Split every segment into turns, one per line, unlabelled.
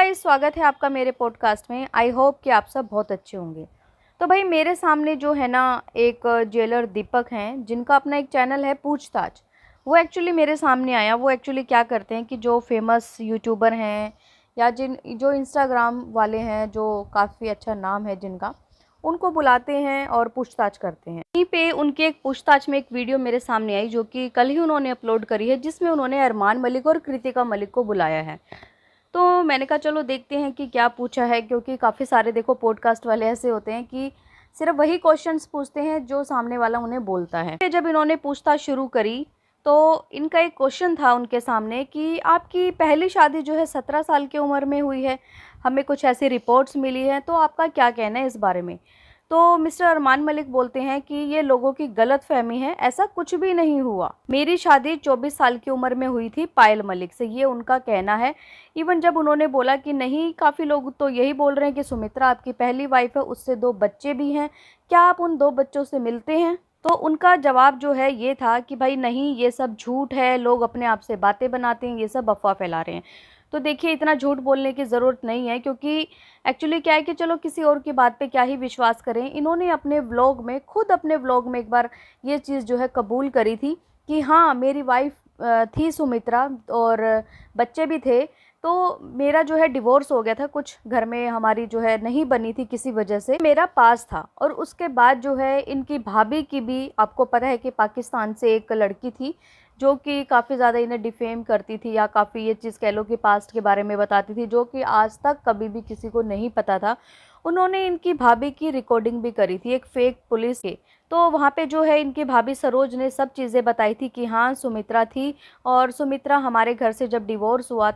Guys, स्वागत है आपका मेरे पॉडकास्ट में। आई होप कि आप सब बहुत अच्छे होंगे। तो भाई मेरे सामने जो है ना एक जेलर दीपक हैं जिनका अपना एक चैनल है पूछताछ। वो एक्चुअली मेरे सामने आया। वो एक्चुअली क्या करते हैं कि जो फेमस यूट्यूबर हैं या जिन जो इंस्टाग्राम वाले हैं जो काफ़ी अच्छा नाम है जिनका, उनको बुलाते हैं और पूछताछ करते हैं। वहीं पे उनके एक पूछताछ में एक वीडियो मेरे सामने आई जो कि कल ही उन्होंने अपलोड करी है, जिसमें उन्होंने अरमान मलिक और कृतिका मलिक को बुलाया है। तो मैंने कहा चलो देखते हैं कि क्या पूछा है, क्योंकि काफ़ी सारे देखो पॉडकास्ट वाले ऐसे होते हैं कि सिर्फ वही क्वेश्चंस पूछते हैं जो सामने वाला उन्हें बोलता है। जब इन्होंने पूछताछ शुरू करी तो इनका एक क्वेश्चन था उनके सामने कि आपकी पहली शादी जो है 17 साल की उम्र में हुई है, हमें कुछ ऐसी रिपोर्ट्स मिली हैं, तो आपका क्या कहना है इस बारे में। तो मिस्टर अरमान मलिक बोलते हैं कि ये लोगों की गलतफहमी है, ऐसा कुछ भी नहीं हुआ। मेरी शादी 24 साल की उम्र में हुई थी पायल मलिक से, ये उनका कहना है। इवन जब उन्होंने बोला कि नहीं, काफ़ी लोग तो यही बोल रहे हैं कि सुमित्रा आपकी पहली वाइफ है, उससे 2 बच्चे भी हैं, क्या आप उन 2 बच्चों से मिलते हैं। तो उनका जवाब जो है ये था कि भाई नहीं, ये सब झूठ है, लोग अपने आप से बातें बनाते हैं, ये सब अफवाह फैला रहे हैं। तो देखिए, इतना झूठ बोलने की ज़रूरत नहीं है, क्योंकि एक्चुअली क्या है कि चलो किसी और की बात पे क्या ही विश्वास करें। इन्होंने अपने व्लॉग में, खुद अपने व्लॉग में एक बार ये चीज़ जो है कबूल करी थी कि हाँ, मेरी वाइफ थी सुमित्रा और बच्चे भी थे। तो मेरा जो है डिवोर्स हो गया था, कुछ घर में हमारी जो है नहीं बनी थी किसी वजह से, मेरा पास था। और उसके बाद जो है इनकी भाभी की भी, आपको पता है कि पाकिस्तान से एक लड़की थी जो कि काफ़ी ज़्यादा इन्हें डिफेम करती थी, या काफ़ी ये चीज़ कह लो कि पास्ट के बारे में बताती थी, जो कि आज तक कभी भी किसी को नहीं पता था। उन्होंने इनकी भाभी की रिकॉर्डिंग भी करी थी एक फेक पुलिस के। तो वहाँ पे जो है इनकी भाभी सरोज ने सब चीज़ें बताई थी कि हाँ, सुमित्रा थी और सुमित्रा हमारे घर से जब डिवोर्स हुआ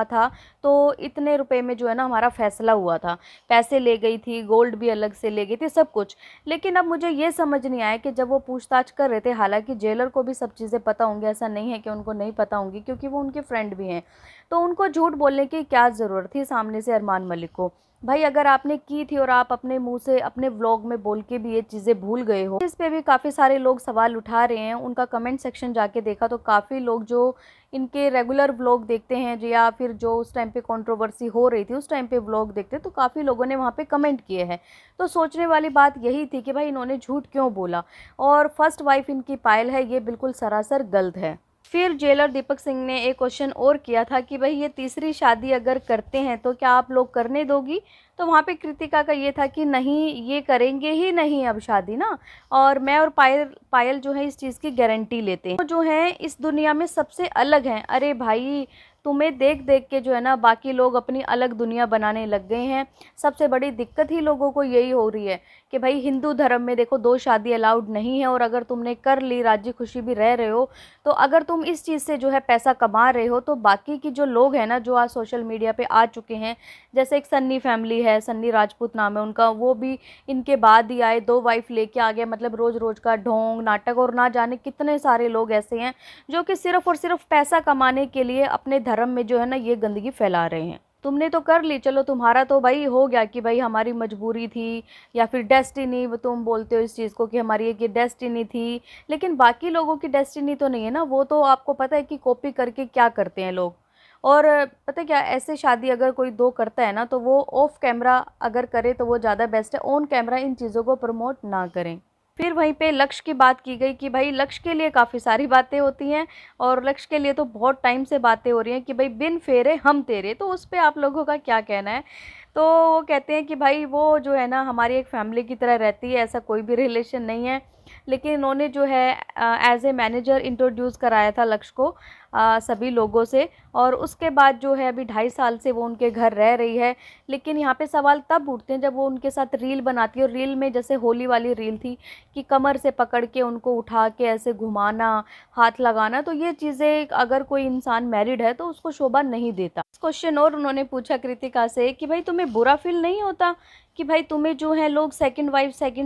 था तो इतने रुपए में जो है ना हमारा फ़ैसला हुआ था। पैसे ले गई थी, गोल्ड भी अलग से ले गई थी, सब कुछ। लेकिन अब मुझे ये समझ नहीं आया कि जब वो पूछताछ कर रहे थे, हालाँकि जेलर को भी सब चीज़ें पता होंगी, ऐसा नहीं है कि उनको नहीं पता होंगी, क्योंकि वो उनके फ्रेंड भी हैं। तो उनको झूठ बोलने की क्या ज़रूरत थी सामने से अरमान मलिक को। भाई अगर आपने की थी और आप अपने मुंह से अपने व्लॉग में बोल के भी ये चीज़ें भूल गए हो, इस पे भी काफ़ी सारे लोग सवाल उठा रहे हैं। उनका कमेंट सेक्शन जाके देखा तो काफ़ी लोग जो इनके रेगुलर व्लॉग देखते हैं या फिर जो उस टाइम पे कंट्रोवर्सी हो रही थी उस टाइम पे व्लॉग देखते, तो काफ़ी लोगों ने वहाँ पे कमेंट किए हैं। तो सोचने वाली बात यही थी कि भाई इन्होंने झूठ क्यों बोला, और फर्स्ट वाइफ इनकी पायल है, ये बिल्कुल सरासर गलत है। फिर जेलर दीपक सिंह ने एक क्वेश्चन और किया था कि भाई ये तीसरी शादी अगर करते हैं तो क्या आप लोग करने दोगी। तो वहाँ पे कृतिका का ये था कि नहीं, ये करेंगे ही नहीं अब शादी ना, और मैं और पायल पायल जो है इस चीज़ की गारंटी लेते हैं। तो जो है इस दुनिया में सबसे अलग हैं। अरे भाई, तुम्हें देख देख के जो है ना बाकी लोग अपनी अलग दुनिया बनाने लग गए हैं। सबसे बड़ी दिक्कत ही लोगों को यही हो रही है कि भाई हिंदू धर्म में देखो 2 शादी अलाउड नहीं है, और अगर तुमने कर ली, राजी खुशी भी रह रहे हो, तो अगर तुम इस चीज़ से जो है पैसा कमा रहे हो, तो बाकी की जो लोग हैं ना जो आज सोशल मीडिया पे आ चुके हैं, जैसे एक सन्नी फैमिली है, सन्नी राजपूत नाम है उनका, वो भी इनके बाद ही आए, 2 वाइफ लेके आ गए, मतलब रोज़ रोज़ का ढोंग नाटक, और ना जाने कितने सारे लोग ऐसे हैं जो कि सिर्फ़ और सिर्फ पैसा कमाने के लिए अपने धर्म में जो है ना ये गंदगी फैला रहे हैं। तुमने तो कर ली, चलो तुम्हारा तो भाई हो गया कि भाई हमारी मजबूरी थी या फिर डेस्टिनी, तुम बोलते हो इस चीज़ को कि हमारी एक ये डेस्टिनी थी, लेकिन बाकी लोगों की डेस्टिनी तो नहीं है ना। वो तो आपको पता है कि कॉपी करके क्या करते हैं लोग। और पता है क्या, ऐसे शादी अगर कोई 2 करता है ना तो वो ऑफ कैमरा अगर करे तो वो ज़्यादा बेस्ट है, ऑन कैमरा इन चीज़ों को प्रमोट ना करें। फिर वहीं पे लक्ष्य की बात की गई कि भाई लक्ष्य के लिए काफ़ी सारी बातें होती हैं, और लक्ष्य के लिए तो बहुत टाइम से बातें हो रही हैं कि भाई बिन फेरे हम तेरे, तो उस पे आप लोगों का क्या कहना है। तो वो कहते हैं कि भाई वो जो है ना हमारी एक फैमिली की तरह रहती है, ऐसा कोई भी रिलेशन नहीं है। लेकिन इन्होंने जो है एज ए मैनेजर इंट्रोड्यूस कराया था लक्ष्य को सभी लोगों से, और उसके बाद जो है अभी 2.5 साल से वो उनके घर रह रही है। लेकिन यहाँ पे सवाल तब उठते हैं जब वो उनके साथ रील बनाती है, और रील में जैसे होली वाली रील थी कि कमर से पकड़ के उनको उठा के ऐसे घुमाना, हाथ लगाना, तो ये चीज़ें अगर कोई इंसान मैरिड है तो उसको शोभा नहीं देता। क्वेश्चन और उन्होंने पूछा कृतिका से कि भाई तुम्हें बुरा फील नहीं होता कि भाई तुम्हें जो है लोग सेकंड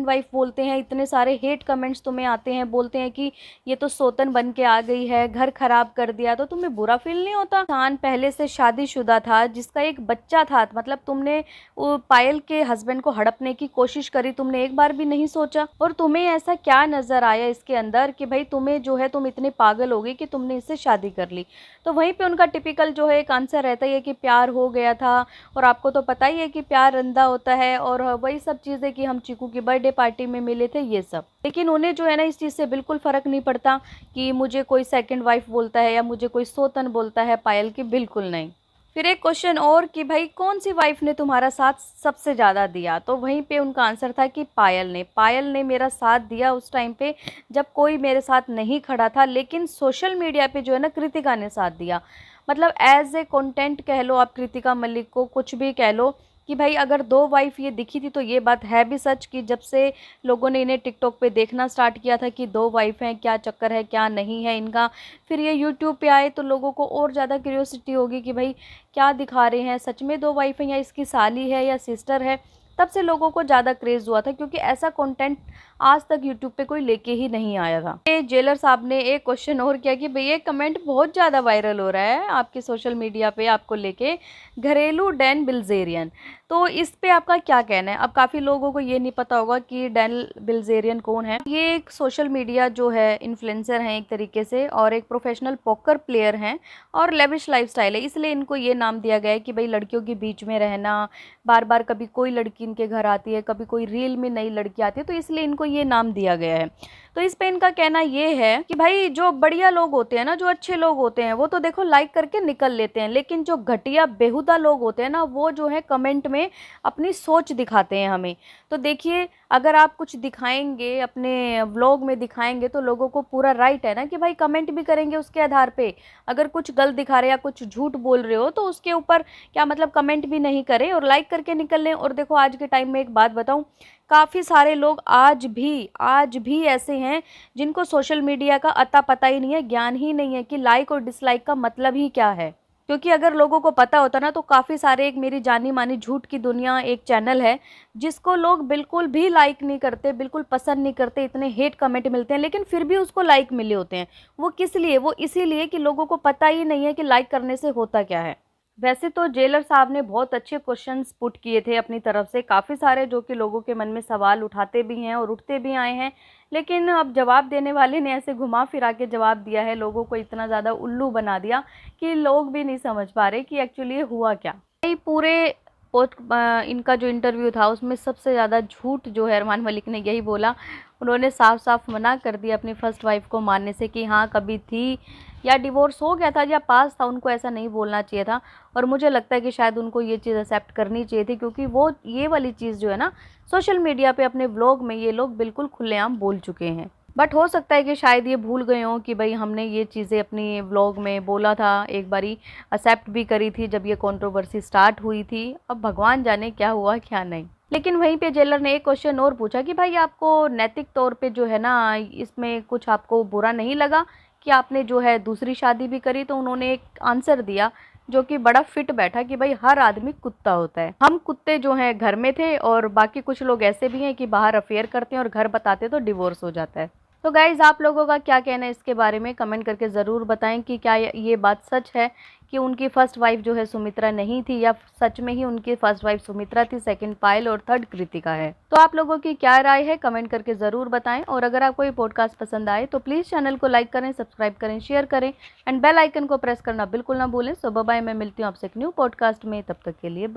वाइफ बोलते हैं, इतने सारे हेट कमेंट्स तुम्हें आते हैं, बोलते हैं कि ये तो सौतन बन के आ गई है, घर खराब कर दिया, तो तुम्हें बुरा फील नहीं होता? इंसान पहले से शादीशुदा था, जिसका एक बच्चा था, मतलब तुमने वो पायल के हस्बैंड को हड़पने की कोशिश करी, तुमने एक बार भी नहीं सोचा? और तुम्हें ऐसा क्या नजर आया इसके अंदर कि भाई तुम्हें जो है तुम इतने पागल हो गई कि तुमने इससे शादी कर ली? तो वहीं पे उनका टिपिकल जो है एक आंसर रहता ही है कि प्यार हो गया था, और आपको तो पता ही है कि प्यार अंधा होता है, और वही सब चीज़ें कि हम चीकू की बर्थडे पार्टी में मिले थे, ये सब। लेकिन उन्हें जो है ना इस चीज़ से बिल्कुल फ़र्क नहीं पड़ता कि मुझे कोई सेकंड वाइफ बोलता है या मुझे कोई सौतन बोलता है पायल की, बिल्कुल नहीं। फिर एक क्वेश्चन और कि भाई कौन सी वाइफ ने तुम्हारा साथ सबसे ज़्यादा दिया? तो वहीं पे उनका आंसर था कि पायल ने मेरा साथ दिया उस टाइम पे जब कोई मेरे साथ नहीं खड़ा था, लेकिन सोशल मीडिया पे जो है ना कृतिका ने साथ दिया। मतलब एज ए कंटेंट कह लो आप कृतिका मलिक को, कुछ भी कह लो, कि भाई अगर दो वाइफ ये दिखी थी तो ये बात है भी सच कि जब से लोगों ने इन्हें टिकटॉक पे देखना स्टार्ट किया था कि दो वाइफ हैं, क्या चक्कर है क्या नहीं है इनका, फिर ये यूट्यूब पे आए तो लोगों को और ज़्यादा क्यूरियोसिटी होगी कि भाई क्या दिखा रहे हैं, सच में दो वाइफ हैं या इसकी साली है या सिस्टर है। तब से लोगों को ज़्यादा क्रेज़ हुआ था, क्योंकि ऐसा कंटेंट आज तक यूट्यूब पे कोई लेके ही नहीं आया था। ये जेलर साहब ने एक क्वेश्चन और किया कि भैया कमेंट बहुत ज़्यादा वायरल हो रहा है आपके सोशल मीडिया पे आपको लेके, घरेलू डैन बिल्जेरियन, तो इस पे आपका क्या कहना है? अब काफ़ी लोगों को ये नहीं पता होगा कि डैन बिल्जेरियन कौन है। ये एक सोशल मीडिया जो है इन्फ्लुएंसर हैं एक तरीके से, और एक प्रोफेशनल पोकर प्लेयर हैं, और लेविश लाइफस्टाइल है, इसलिए इनको ये नाम दिया गया है कि भाई लड़कियों के बीच में रहना, बार बार कभी कोई लड़की इनके घर आती है, कभी कोई रील में नई लड़की आती है, तो इसलिए इनको ये नाम दिया गया है। तो इस पे इनका कहना ये है कि भाई जो बढ़िया लोग होते हैं ना, जो अच्छे लोग होते हैं, वो तो देखो लाइक करके निकल लेते हैं, लेकिन जो घटिया बेहुदा लोग होते हैं ना, वो जो है कमेंट में अपनी सोच दिखाते हैं हमें। तो देखिए, अगर आप कुछ दिखाएंगे अपने व्लॉग में दिखाएंगे तो लोगों को पूरा राइट है ना कि भाई कमेंट भी करेंगे उसके आधार पे। अगर कुछ गलत दिखा रहे या कुछ झूठ बोल रहे हो तो उसके ऊपर क्या मतलब कमेंट भी नहीं करें और लाइक करके निकल लें। और देखो आज के टाइम में एक बात बताऊं, काफ़ी सारे लोग आज भी ऐसे हैं जिनको सोशल मीडिया का अता पता ही नहीं है, ज्ञान ही नहीं है कि लाइक और डिसलाइक का मतलब ही क्या है। क्योंकि अगर लोगों को पता होता ना तो काफ़ी सारे, एक मेरी जानी मानी झूठ की दुनिया एक चैनल है जिसको लोग बिल्कुल भी लाइक नहीं करते, बिल्कुल पसंद नहीं करते, इतने हेट कमेंट मिलते हैं, लेकिन फिर भी उसको लाइक मिले होते हैं। वो किस लिए? वो इसीलिए कि लोगों को पता ही नहीं है कि लाइक करने से होता क्या है। वैसे तो जेलर साहब ने बहुत अच्छे क्वेश्चंस पुट किए थे अपनी तरफ से, काफ़ी सारे, जो कि लोगों के मन में सवाल उठाते भी हैं और उठते भी आए हैं, लेकिन अब जवाब देने वाले ने ऐसे घुमा फिरा के जवाब दिया है, लोगों को इतना ज़्यादा उल्लू बना दिया कि लोग भी नहीं समझ पा रहे कि एक्चुअली ये हुआ क्या। ये पूरे इनका जो इंटरव्यू था उसमें सबसे ज़्यादा झूठ जो है अरमान मलिक ने यही बोला। उन्होंने साफ साफ मना कर दिया अपनी फर्स्ट वाइफ को मानने से कि हाँ कभी थी या डिवोर्स हो गया था या पास था, उनको ऐसा नहीं बोलना चाहिए था। और मुझे लगता है कि शायद उनको ये चीज़ एक्सेप्ट करनी चाहिए थी, क्योंकि वो ये वाली चीज़ जो है ना सोशल मीडिया पे अपने व्लॉग में ये लोग बिल्कुल खुलेआम बोल चुके हैं। बट हो सकता है कि शायद ये भूल गए हों कि भाई हमने ये चीज़ें अपनी व्लॉग में बोला था, एक बारी एक्सेप्ट भी करी थी जब ये कंट्रोवर्सी स्टार्ट हुई थी। अब भगवान जाने क्या हुआ क्या नहीं। लेकिन वहीं पे जेलर ने एक क्वेश्चन और पूछा कि भाई आपको नैतिक तौर पे जो है ना इसमें कुछ आपको बुरा नहीं लगा कि आपने जो है दूसरी शादी भी करी? तो उन्होंने एक आंसर दिया जो कि बड़ा फिट बैठा कि भाई हर आदमी कुत्ता होता है। हम कुत्ते जो हैं घर में थे, और बाकी कुछ लोग ऐसे भी हैं कि बाहर अफेयर करते हैं और घर बताते तो डिवोर्स हो जाता है। तो गाइज़ आप लोगों का क्या कहना है इसके बारे में कमेंट करके ज़रूर बताएं कि क्या ये बात सच है कि उनकी फ़र्स्ट वाइफ जो है सुमित्रा नहीं थी, या सच में ही उनकी फ़र्स्ट वाइफ सुमित्रा थी, सेकंड पायल और थर्ड कृतिका है। तो आप लोगों की क्या राय है कमेंट करके ज़रूर बताएं। और अगर आपको ये पॉडकास्ट पसंद आए तो प्लीज़ चैनल को लाइक करें, सब्सक्राइब करें, शेयर करें एंड बेल आइकन को प्रेस करना बिल्कुल ना भूलें। सो बाय बाय, मैं मिलती हूँ आपसे एक न्यू पॉडकास्ट में, तब तक के लिए बाय।